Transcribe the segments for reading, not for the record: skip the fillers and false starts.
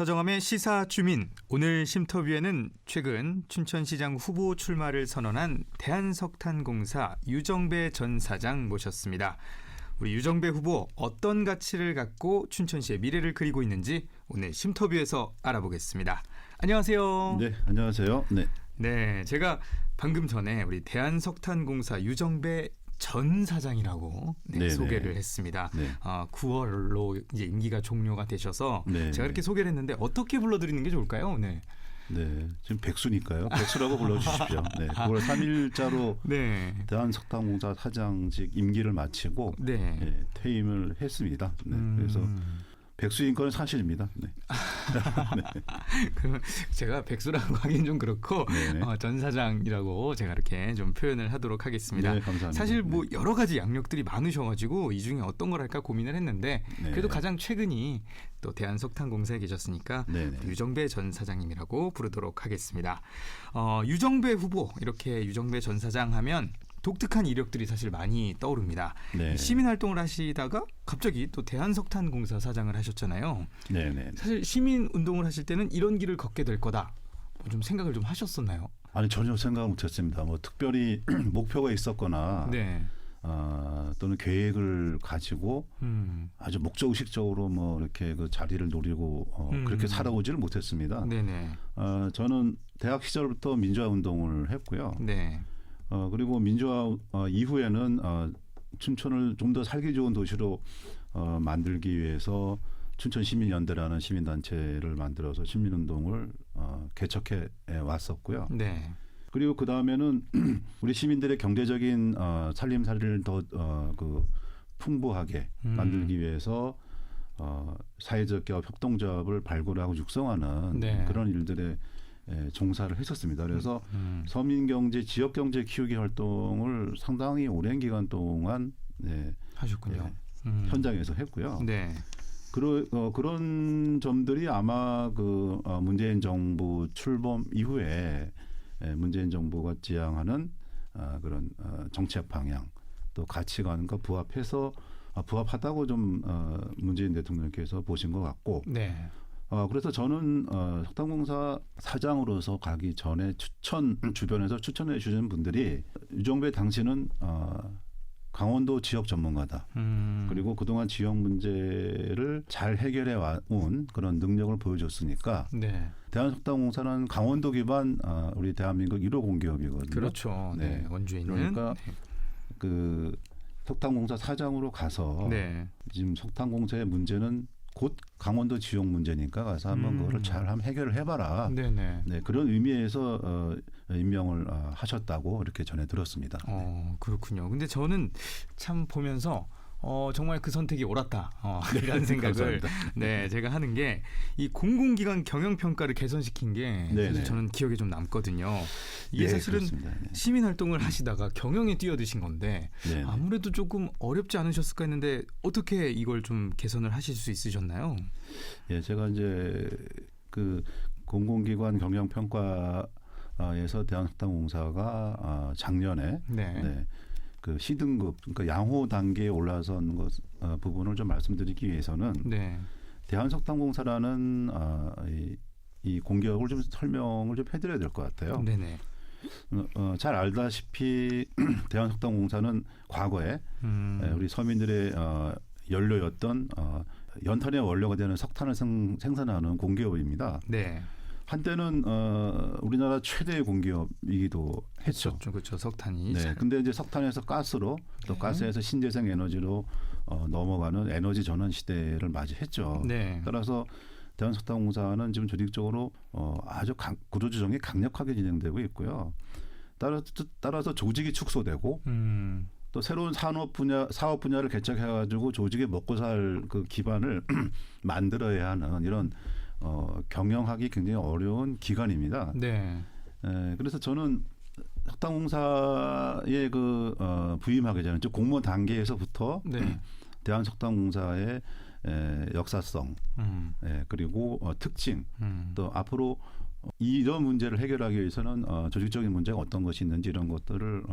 서정함의 시사 주민. 오늘 쉼터뷰에는 최근 춘천시장 후보 출마를 선언한 대한석탄공사 유정배 전 사장 모셨습니다. 우리 유정배 후보 어떤 가치를 갖고 춘천시의 미래를 그리고 있는지 오늘 쉼터뷰에서 알아보겠습니다. 안녕하세요. 네, 안녕하세요. 네, 제가 방금 전에 우리 대한석탄공사 유정배 전 사장이라고 소개를 했습니다. 9월로 이제 임기가 종료가 되셔서 제가 이렇게 소개를 했는데 어떻게 불러드리는 게 좋을까요? 네, 지금 백수니까요. 백수라고 불러주십시오. 9월 3일자로 대한석탄공사 사장직 임기를 마치고 퇴임을 했습니다. 그래서 백수인 건 사실입니다. 그러면 제가 백수라고 하긴 좀 그렇고 전 사장이라고 제가 이렇게 좀 표현을 하도록 하겠습니다. 네, 감사합니다. 사실 뭐 여러 가지 양력들이 많으셔가지고 이 중에 어떤 걸 할까 고민을 했는데 그래도 가장 최근이 또 대한석탄공사에 계셨으니까 유정배 전 사장님이라고 부르도록 하겠습니다. 유정배 후보, 이렇게 유정배 전 사장 하면 독특한 이력들이 사실 많이 떠오릅니다. 시민활동을 하시다가 갑자기 또 대한석탄공사 사장을 하셨잖아요. 사실 시민운동을 하실 때는 이런 길을 걷게 될 거다. 좀 생각을 좀 하셨었나요? 아니, 전혀 생각을 못했습니다. 뭐 특별히 목표가 있었거나 또는 계획을 가지고 아주 목적의식적으로 뭐 이렇게 그 자리를 노리고 그렇게 살아오지를 못했습니다. 저는 대학 시절부터 민주화 운동을 했고요. 그리고 민주화 이후에는 춘천을 좀 더 살기 좋은 도시로 만들기 위해서 춘천시민연대라는 시민단체를 만들어서 시민운동을 개척해 왔었고요. 그리고 그 다음에는 우리 시민들의 경제적인 살림살이를 더 풍부하게 만들기 위해서 사회적 기업 협동조합을 발굴하고 육성하는 그런 일들에 종사를 했었습니다. 그래서 서민경제, 지역경제 키우기 활동을 상당히 오랜 기간 동안 하셨군요. 현장에서 했고요. 그런 점들이 아마 문재인 정부 출범 이후에 문재인 정부가 지향하는 그런 정책 방향 또 가치관과 부합하다고 좀 문재인 대통령께서 보신 것 같고 그래서 저는 석탄공사 사장으로서 가기 전에 추천 주변에서 추천해 주신 분들이 유정배 당시는 강원도 지역 전문가다. 그리고 그동안 지역 문제를 잘 해결해 온 그런 능력을 보여줬으니까 대한석탄공사는 강원도 기반 우리 대한민국 1호 공기업이거든요. 그렇죠. 원주에 있는. 그러니까 그 석탄공사 사장으로 가서 지금 석탄공사의 문제는 곧 강원도 지역 문제니까 가서 한번 그거를 잘 한번 해결을 해봐라. 그런 의미에서 임명을 하셨다고 이렇게 전해 들었습니다. 그렇군요. 근데 저는 참 보면서 정말 그 선택이 옳았다. 이런 생각을 제가 하는 게 이 공공기관 경영평가를 개선시킨 게 사실 저는 기억에 좀 남거든요. 이게 사실은 시민활동을 하시다가 경영에 뛰어드신 건데 아무래도 조금 어렵지 않으셨을까 했는데 어떻게 이걸 좀 개선을 하실 수 있으셨나요? 제가 이제 그 공공기관 경영평가에서 대한석탄공사가 작년에 그 C등급, 그러니까 양호 단계에 올라선 부분을 좀 말씀드리기 위해서는 대한석탄공사라는 이 공기업을 좀 설명을 좀 해드려야 될 것 같아요. 잘 알다시피 대한석탄공사는 과거에 우리 서민들의 연료였던 연탄의 원료가 되는 석탄을 생산하는 공기업입니다. 한때는 우리나라 최대의 공기업이기도 했죠. 그렇죠. 석탄이. 근데 이제 석탄에서 가스로 또 가스에서 신재생 에너지로 넘어가는 에너지 전환 시대를 맞이했죠. 따라서 대한석탄공사는 지금 조직적으로 아주 구조조정이 강력하게 진행되고 있고요. 따라서 조직이 축소되고 또 새로운 사업 분야를 개척해가지고 조직에 먹고 살 그 기반을 만들어야 하는 이런 경영하기 굉장히 어려운 기관입니다. 그래서 저는 석탄공사에 부임하기 전에 즉 공무원 단계에서부터 대한석탄공사의 역사성 그리고 특징 또 앞으로 이런 문제를 해결하기 위해서는 조직적인 문제가 어떤 것이 있는지 이런 것들을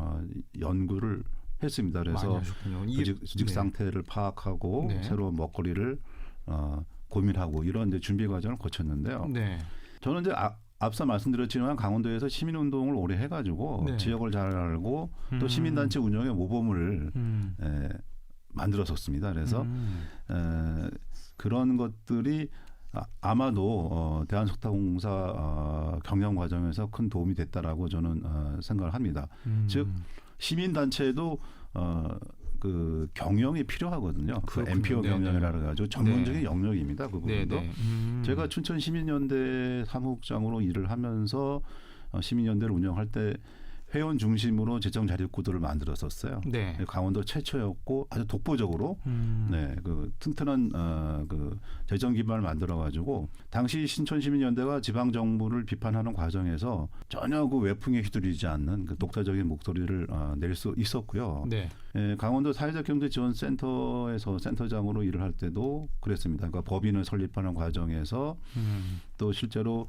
연구를 했습니다. 그래서 조직 상태를 파악하고 새로운 먹거리를 고민하고 이런 이제 준비 과정을 거쳤는데요. 네. 저는 이제 앞서 말씀드렸지만 강원도에서 시민운동을 오래 해가지고 네. 지역을 잘 알고 또 시민단체 운영의 모범을 만들었었습니다. 그래서 그런 것들이 아마도 대한석탄공사 경영 과정에서 큰 도움이 됐다라고 저는 생각을 합니다. 즉 시민단체도 그 경영이 필요하거든요. 그 MPO 경영이라 그래가지고 전문적인 영역입니다. 그 부분도. 제가 춘천 시민연대 사무국장으로 일을 하면서 시민연대를 운영할 때 회원 중심으로 재정 자립구도를 만들었었어요. 네. 강원도 최초였고 아주 독보적으로 그 튼튼한 그 재정 기반을 만들어가지고 당시 신촌시민연대가 지방 정부를 비판하는 과정에서 전혀 그 외풍에 휘둘리지 않는 그 독자적인 목소리를 낼 수 있었고요. 네. 강원도 사회적 경제 지원 센터에서 센터장으로 일을 할 때도 그랬습니다. 그러니까 법인을 설립하는 과정에서 또 실제로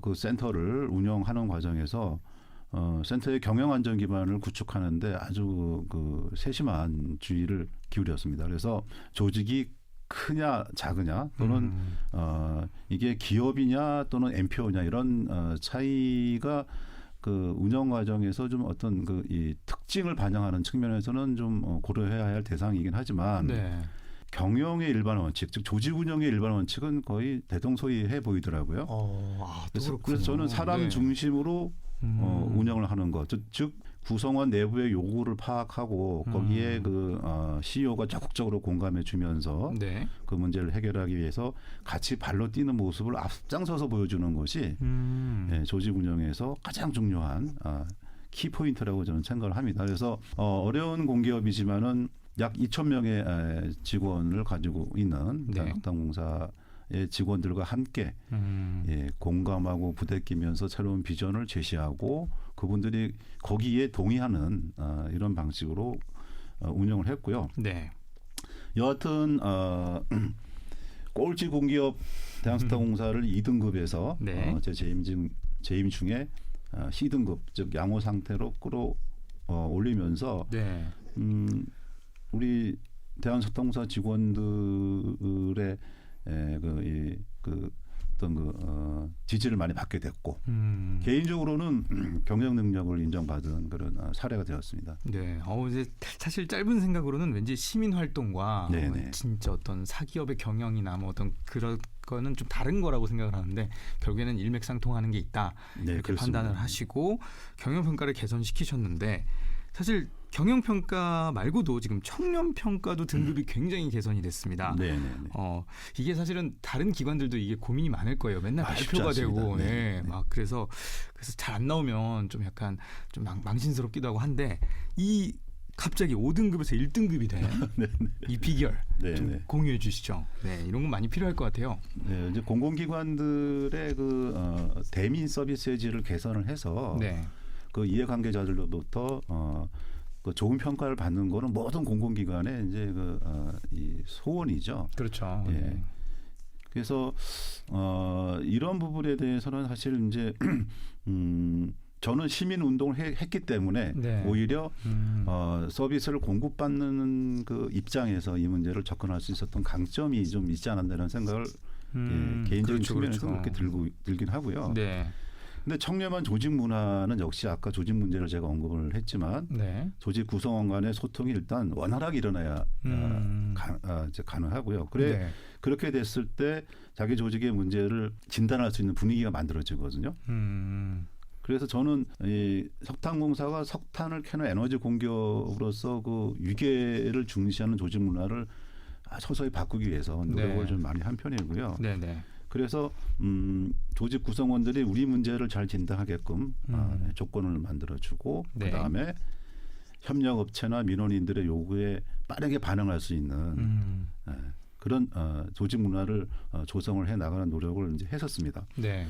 그 센터를 운영하는 과정에서 센터의 경영 안전 기반을 구축하는데 아주 그 세심한 주의를 기울였습니다. 그래서 조직이 크냐 작으냐 또는 이게 기업이냐 또는 MPO냐 이런 차이가 그 운영 과정에서 좀 어떤 그 이 특징을 반영하는 측면에서는 좀 고려해야 할 대상이긴 하지만 경영의 일반 원칙, 즉 조직 운영의 일반 원칙은 거의 대동소이해 보이더라고요. 그래서 저는 사람 중심으로 운영을 하는 것, 즉 구성원 내부의 요구를 파악하고 거기에 그 CEO가 적극적으로 공감해 주면서 그 문제를 해결하기 위해서 같이 발로 뛰는 모습을 앞장서서 보여주는 것이 조직 운영에서 가장 중요한 키포인트라고 저는 생각을 합니다. 그래서 어려운 공기업이지만은 약 2,000명의 직원을 가지고 있는 대한석탄공사의 직원들과 함께 공감하고 부대끼면서 새로운 비전을 제시하고 그분들이 거기에 동의하는 이런 방식으로 운영을 했고요. 여하튼 꼴찌 공기업 대한석탄공사를 2등급에서 제 재임 중에 C등급 즉 양호 상태로 끌어올리면서 우리 대한석탄공사 직원들의 지지를 많이 받게 됐고 개인적으로는 경영 능력을 인정받은 그런 사례가 되었습니다. 네, 이제 사실 짧은 생각으로는 왠지 시민 활동과 진짜 어떤 사기업의 경영이나 뭐 어떤 그런 거는 좀 다른 거라고 생각을 하는데 결국에는 일맥상통하는 게 있다 이렇게 그렇습니다. 판단을 하시고 경영 평가를 개선시키셨는데 사실 경영 평가 말고도 지금 청년 평가도 등급이 굉장히 개선이 됐습니다. 이게 사실은 다른 기관들도 이게 고민이 많을 거예요. 맨날 발표가 되고, 막 그래서 잘 안 나오면 좀 약간 좀 망신스럽기도 하고 한데 이 갑자기 5등급에서 1등급이 된 이 비결 좀 공유해 주시죠. 이런 건 많이 필요할 것 같아요. 이제 공공기관들의 그 대민 서비스의 질을 개선을 해서 그 이해관계자들로부터 그 좋은 평가를 받는 거는 모든 공공기관의 이제 이 소원이죠. 그렇죠. 그래서 이런 부분에 대해서는 사실 이제 저는 시민 운동을 했기 때문에 오히려 서비스를 공급받는 그 입장에서 이 문제를 접근할 수 있었던 강점이 좀 있지 않았나라는 생각을 개인적인 측면에서 그렇게 들긴 하고요. 근데 청렴한 조직 문화는 역시 아까 조직 문제를 제가 언급을 했지만 조직 구성원 간의 소통이 일단 원활하게 일어나야 이제 가능하고요. 그렇게 됐을 때 자기 조직의 문제를 진단할 수 있는 분위기가 만들어지거든요. 그래서 저는 이 석탄공사가 석탄을 캐는 에너지 공기업으로서 그 위계를 중시하는 조직 문화를 서서히 바꾸기 위해서 노력을 좀 많이 한 편이고요. 그래서 조직 구성원들이 우리 문제를 잘 진단하게끔 조건을 만들어주고 그다음에 협력업체나 민원인들의 요구에 빠르게 반응할 수 있는 그런 조직 문화를 조성을 해 나가는 노력을 이제 했었습니다.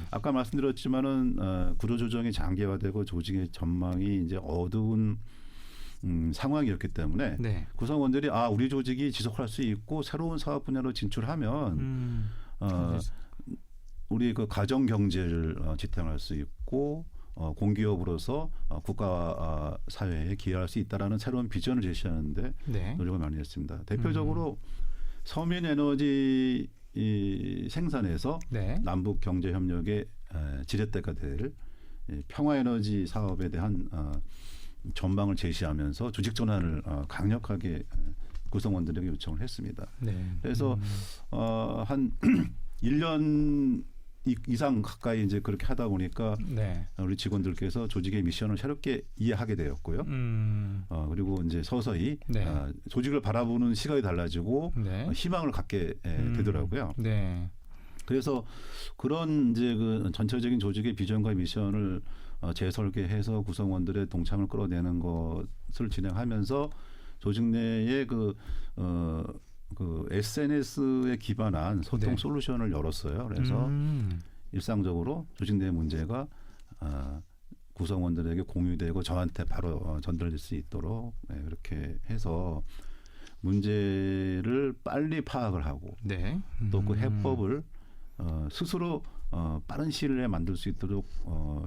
아까 말씀드렸지만은 구조조정이 장기화되고 조직의 전망이 이제 어두운 상황이었기 때문에 구성원들이 우리 조직이 지속할 수 있고 새로운 사업 분야로 진출하면 우리 그 가정 경제를 지탱할 수 있고 공기업으로서 국가 사회에 기여할 수 있다라는 새로운 비전을 제시하는데 노력을 많이 했습니다. 대표적으로 서민에너지 이 생산에서 네. 남북 경제 협력의 지렛대가 될 평화에너지 사업에 대한 전망을 제시하면서 조직 전환을 강력하게 구성원들에게 요청을 했습니다. 네. 그래서 한 1년 이상 가까이 이제 그렇게 하다 보니까 네. 우리 직원들께서 조직의 미션을 새롭게 이해하게 되었고요. 그리고 이제 서서히 네. 조직을 바라보는 시각이 달라지고 네. 희망을 갖게 되더라고요. 네. 그래서 그런 이제 그 전체적인 조직의 비전과 미션을 재설계해서 구성원들의 동참을 끌어내는 것을 진행하면서 조직 내에 그 SNS에 기반한 소통 네. 솔루션을 열었어요. 그래서 일상적으로 조직 내 문제가 구성원들에게 공유되고 저한테 바로 전달될 수 있도록 그렇게 해서 문제를 빨리 파악을 하고 네. 또 그 해법을 스스로 빠른 시일 내에 만들 수 있도록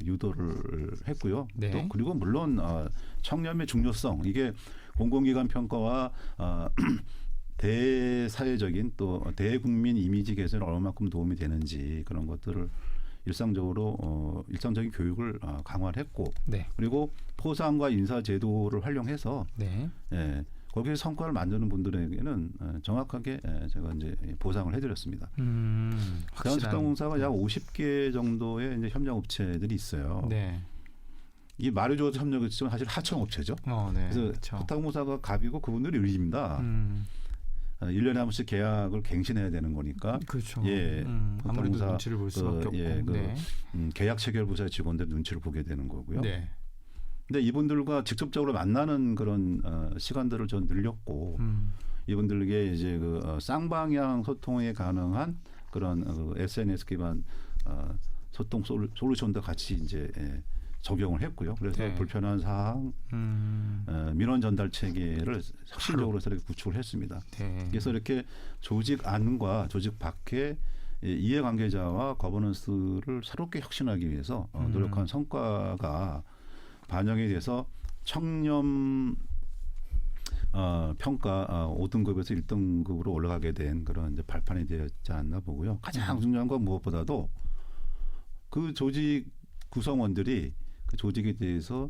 유도를 했고요. 네. 또 그리고 물론 청렴의 중요성 이게 공공기관 평가와 대사회적인 또 대국민 이미지 개선에 얼마만큼 도움이 되는지 그런 것들을 일상적인 교육을 강화를 했고 네. 그리고 포상과 인사 제도를 활용해서 네. 거기에 성과를 만드는 분들에게는 정확하게 제가 이제 보상을 해드렸습니다. 대한석탄공사가 약 50개 정도의 이제 협력업체들이 있어요. 네. 이 말이 좋아서 협력업체는 사실 하청업체죠. 네. 그래서 석탄공사가 갑이고 그분들이 을입니다. 1년에 한 번씩 계약을 갱신해야 되는 거니까. 그렇죠. 예, 아무래도 눈치를 볼 수밖에 없고. 네. 계약 체결 부서의 직원들 눈치를 보게 되는 거고요. 네. 근데 이분들과 직접적으로 만나는 그런 시간들을 좀 늘렸고 이분들에게 이제 그 쌍방향 소통에 가능한 그런 SNS 기반 소통 솔루션도 같이 이제 적용을 했고요. 그래서 네. 불편한 사항 민원 전달 체계를 혁신적으로 이렇게 구축을 했습니다. 네. 그래서 이렇게 조직 안과 조직 밖의 이해관계자와 거버넌스를 새롭게 혁신하기 위해서 노력한 성과가 반영이 돼서 청렴 평가 5등급에서 1등급으로 올라가게 된 그런 이제 발판이 되었지 않나 보고요. 가장 중요한 건 무엇보다도 그 조직 구성원들이 그 조직에 대해서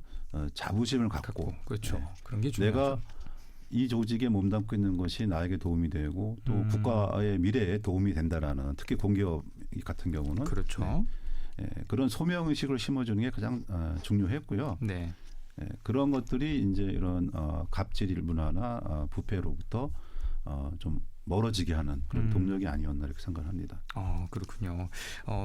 자부심을 갖고 그렇죠. 그런 게 중요하죠. 내가 이 조직에 몸담고 있는 것이 나에게 도움이 되고 또 국가의 미래에 도움이 된다라는 특히 공기업 같은 경우는 그렇죠. 그런 소명 의식을 심어주는 게 가장 중요했고요. 네. 그런 것들이 이제 이런 갑질 문화나 부패로부터 좀 멀어지게 하는 그런 동력이 아니었나 이렇게 생각합니다. 그렇군요.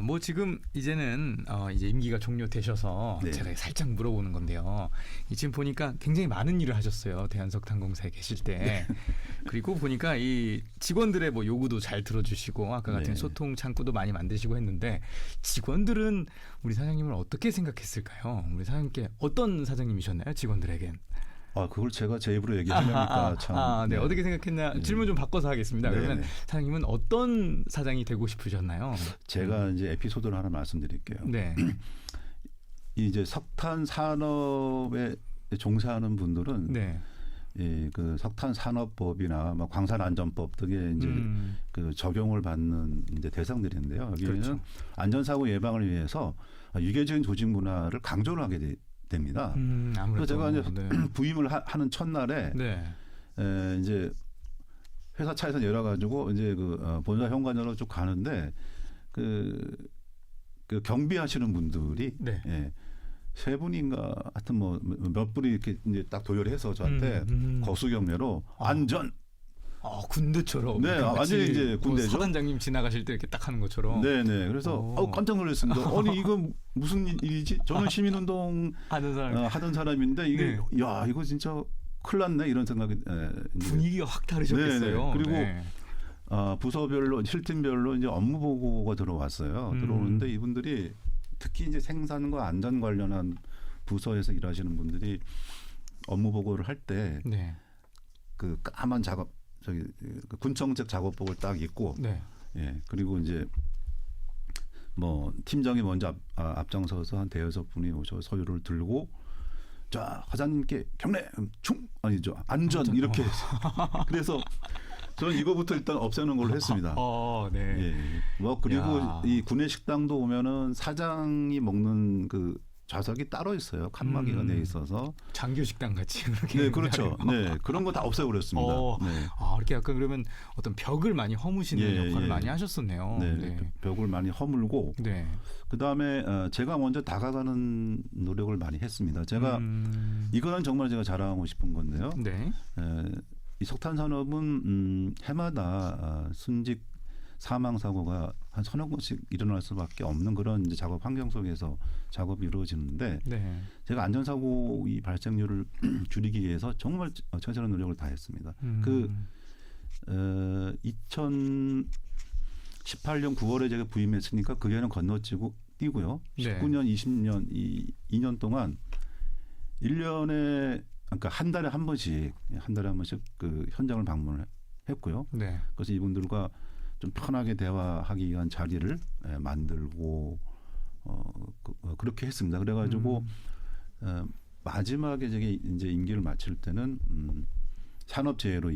뭐 지금 이제는 이제 임기가 종료되셔서 네. 제가 살짝 물어보는 건데요. 지금 보니까 굉장히 많은 일을 하셨어요. 대한석탄공사에 계실 때. 네. 그리고 보니까 이 직원들의 뭐 요구도 잘 들어주시고 아까 같은 네. 소통 창구도 많이 만드시고 했는데 직원들은 우리 사장님을 어떻게 생각했을까요? 우리 사장님께 어떤 사장님이셨나요? 직원들에겐. 그걸 제가 제 입으로 얘기하려니까 참. 네. 어떻게 생각했나 질문 좀 바꿔서 하겠습니다. 네. 그러면 사장님은 어떤 사장이 되고 싶으셨나요? 제가 이제 에피소드를 하나 말씀드릴게요. 네. 이제 석탄 산업에 종사하는 분들은 네. 그 석탄 산업법이나 뭐 광산 안전법 등의 이제 그 적용을 받는 이제 대상들인데요. 여기는 그렇죠. 안전사고 예방을 위해서 유계적인 조직 문화를 강조를 하게 됩니다. 아무래도 그래서 제가 이제 부임을 하는 첫날에 네. 이제 회사 차에서 내려가지고 이제 그 본사 현관으로 쭉 가는데 그 경비하시는 분들이 네. 세 분인가 하여튼 뭐 몇 분이 이렇게 이제 딱 도열해서 저한테 거수경례로 안전. 군대처럼. 네, 완전히 이제 군대죠. 사단장님 지나가실 때 이렇게 딱 하는 것처럼. 네네. 그래서 깜짝 놀랐습니다. 아니 이건 무슨 일이지? 저는 시민운동 하던 사람인데 이게 네. 야 이거 진짜 큰일 났네 이런 생각이. 분위기가 확 다르셨겠어요. 네네. 그리고 네. 부서별로 실팀별로 이제 업무 보고가 들어왔어요. 들어오는데 이분들이 특히 이제 생산과 안전 관련한 부서에서 일하시는 분들이 업무 보고를 할 때 그 까만 그 군청적 작업복을 딱 입고, 네. 그리고 이제 뭐 팀장이 먼저 앞장서서 한 대여섯 분이 오셔서 서류를 들고, 자 과장님께 경례 아니죠 안전 이렇게 그래서 저는 이거부터 일단 없애는 걸로 했습니다. 네. 예. 뭐 그리고 야. 이 구내 식당도 보면은 사장이 먹는 그 좌석이 따로 있어요. 칸막이가 돼 있어서 장교 식당 같이 그렇게. 네, 그렇죠. 네, 그런 거 다 없애버렸습니다. 네. 이렇게 약간 그러면 어떤 벽을 많이 허무시는 역할을 많이 하셨었네요. 네, 네. 벽을 많이 허물고. 네. 그 다음에 제가 먼저 다가가는 노력을 많이 했습니다. 제가 이거는 정말 제가 자랑하고 싶은 건데요. 네. 이 석탄 산업은 해마다 순직 사망 사고가 한 서너 건씩 일어날 수밖에 없는 그런 이제 작업 환경 속에서 작업이 이루어지는데 네. 제가 안전사고 이 발생률을 줄이기 위해서 정말 최선의 노력을 다했습니다. 2018년 9월에 제가 부임했으니까 그 해는 건너뛰고 뛰고요. 19년, 20년 이 2년 동안 1년에 그러니까 한 달에 한 번씩 그 현장을 방문을 했고요. 네. 그래서 이분들과 좀 편하게 대화하기 위한 자리를 만들고 그렇게 했습니다. 그래가지고 마지막에 제가 이제 임기를 마칠 때는 산업재해로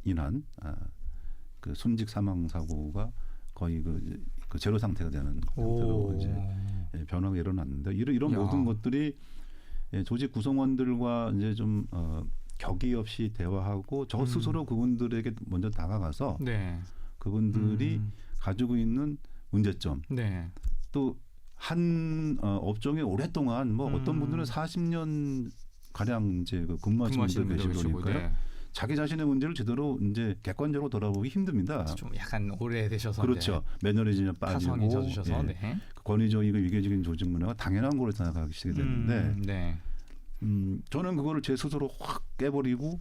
인한 그 순직 사망 사고가 거의 그 제로 상태가 되는 상태로 이제 변화가 일어났는데 이런 모든 것들이 조직 구성원들과 이제 좀 격의 없이 대화하고 저 스스로 그분들에게 먼저 다가가서. 네. 그분들이 가지고 있는 문제점, 네. 또 한 업종에 오랫동안 뭐 어떤 분들은 40년 가량 이제 근무하시는 분들 계시고 그러니까요. 자기 자신의 문제를 제대로 이제 객관적으로 돌아보기 힘듭니다. 좀 약간 오래되셔서 그렇죠. 매너리즘에 빠지고 타성이 젖으셔서 네. 권위적이고 위계적인 조직 문화가 당연한 걸로 생각하시게 되는데 네. 저는 그거를 제 스스로 확 깨버리고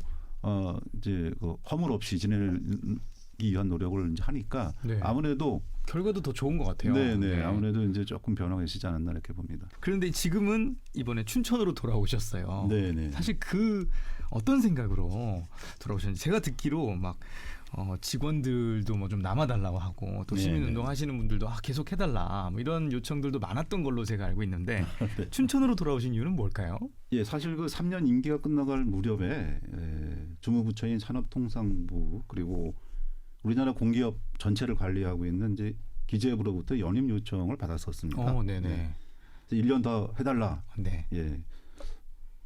이제 그 허물 없이 지내기 위한 노력을 이제 하니까 네. 아무래도 결과도 더 좋은 것 같아요. 네. 아무래도 이제 조금 변화가 있지 않았나 이렇게 봅니다. 그런데 지금은 이번에 춘천으로 돌아오셨어요. 네. 사실 그 어떤 생각으로 돌아오셨는지 제가 듣기로 막 직원들도 뭐 좀 남아달라고 하고 또 시민운동 하시는 분들도 계속 해달라 뭐 이런 요청들도 많았던 걸로 제가 알고 있는데 네. 춘천으로 돌아오신 이유는 뭘까요? 예, 사실 그 3년 임기가 끝나갈 무렵에 주무부처인 산업통상부 그리고 우리나라 공기업 전체를 관리하고 있는 이제 기재부로부터 연임 요청을 받았었습니다. 네네. 네. 1년 더 해달라. 네. 예.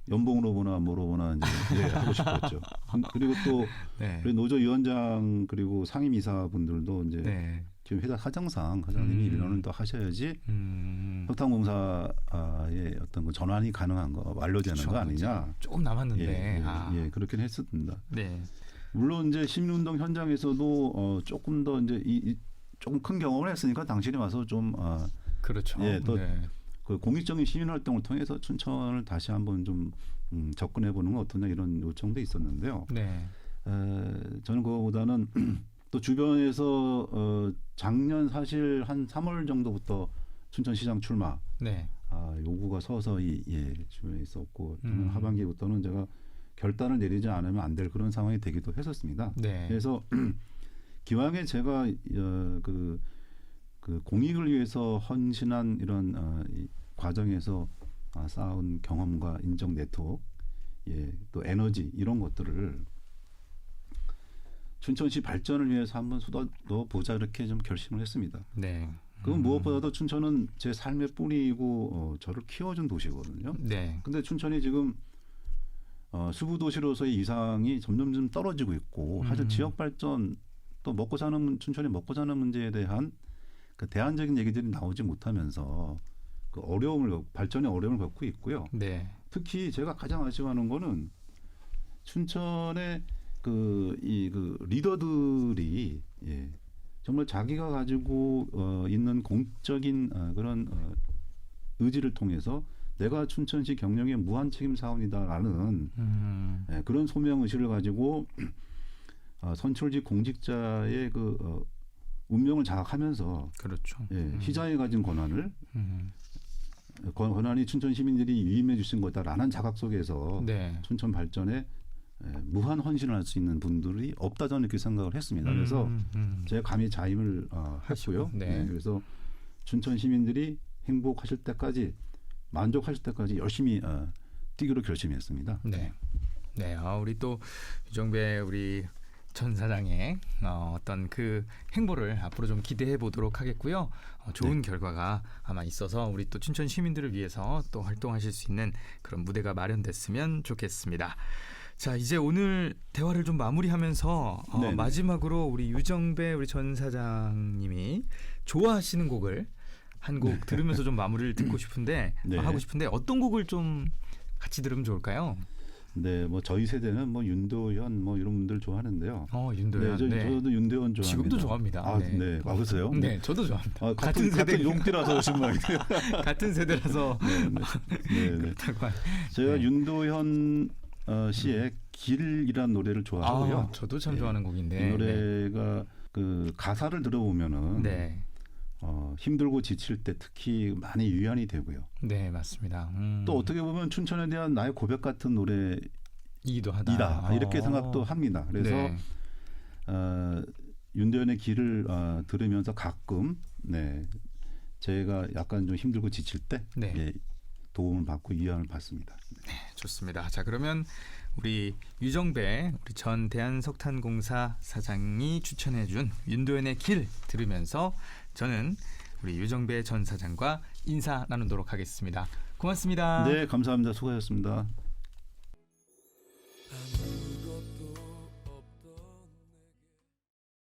연봉으로 보나 뭐로 보나 이제 하고 싶었죠. 그리고 또 네. 노조위원장 그리고 상임이사분들도 이제 네. 지금 회사 사정상 사장님이 1년은 더 하셔야지 석탄공사의 어떤 그 전환이 가능한 거 완료되는 그렇죠. 거 아니냐. 조금 남았는데. 예, 그렇긴 했습니다. 네. 물론 이제 시민운동 현장에서도 조금 더 이제 조금 큰 경험을 했으니까 당신이 와서 좀 그렇죠. 예, 또 그 공익적인 시민 활동을 통해서 춘천을 다시 한번 좀 접근해 보는 건 어떠냐 이런 요청도 있었는데요. 네. 저는 그거보다는 또 주변에서 작년 사실 한 3월 정도부터 춘천시장 출마 네. 요구가 서서히 주변에 있었고 하반기부터는 제가 결단을 내리지 않으면 안 될 그런 상황이 되기도 했었습니다. 네. 그래서 기왕에 제가 그 공익을 위해서 헌신한 이런 이 과정에서 쌓은 경험과 인적 네트워크, 또 에너지 이런 것들을 춘천시 발전을 위해서 한번 쏟아 보자 이렇게 좀 결심을 했습니다. 네. 그건 무엇보다도 춘천은 제 삶의 뿌리이고 저를 키워준 도시거든요. 네. 근데 춘천이 지금 수부 도시로서의 이상이 점점 떨어지고 있고 사실 지역 발전 또 춘천이 먹고 사는 문제에 대한 그 대안적인 얘기들이 나오지 못하면서 그 발전의 어려움을 겪고 있고요. 네. 특히 제가 가장 아쉬워하는 거는 춘천의 그 리더들이 정말 자기가 가지고 있는 공적인 그런 의지를 통해서 내가 춘천시 경영의 무한 책임 사원이다라는 그런 소명 의식을 가지고 선출직 공직자의 그 운명을 장악하면서 그렇죠. 시장에 가진 권한이 춘천 시민들이 위임해 주신 거다라는 자각 속에서 춘천 발전에 무한 헌신을 할 수 있는 분들이 없다 저는 이렇게 생각을 했습니다. 그래서 제가 감히 자임을 했고요. 그래서 춘천 시민들이 행복하실 때까지 만족하실 때까지 열심히 뛰기로 결심했습니다. 네. 우리 또 유정배 우리 전 사장의 어떤 그 행보를 앞으로 좀 기대해 보도록 하겠고요. 좋은 결과가 아마 있어서 우리 또 춘천 시민들을 위해서 또 활동하실 수 있는 그런 무대가 마련됐으면 좋겠습니다. 자, 이제 오늘 대화를 좀 마무리하면서 마지막으로 우리 유정배 우리 전 사장님이 좋아하시는 곡을 한 곡 들으면서 좀 마무리를 듣고 싶은데 하고 싶은데 어떤 곡을 좀 같이 들으면 좋을까요? 네, 뭐 저희 세대는 뭐 윤도현 뭐 이런 분들 좋아하는데요. 윤도현. 저도 윤도현 좋아합니다. 지금도 좋아합니다. 그러세요? 네, 저도 좋아합니다. 같은 용띠라서 오신 모양이에요. 같은 세대라서. 네. 제가 윤도현 씨의 길이라는 노래를 좋아하고요. 저도 참 좋아하는 곡인데. 이 노래가 그 가사를 들어보면은 힘들고 지칠 때 특히 많이 위안이 되고요. 네, 맞습니다. 또 어떻게 보면 춘천에 대한 나의 고백 같은 노래이기도 하다. 이렇게 생각도 합니다. 그래서 윤도현의 길을 들으면서 가끔 제가 약간 좀 힘들고 지칠 때 도움을 받고 위안을 받습니다. 네, 좋습니다. 자, 그러면 우리 유정배 우리 전 대한석탄공사 사장이 추천해준 윤도현의 길 들으면서 저는 우리 유정배 전 사장과 인사 나누도록 하겠습니다. 고맙습니다. 네, 감사합니다. 수고하셨습니다.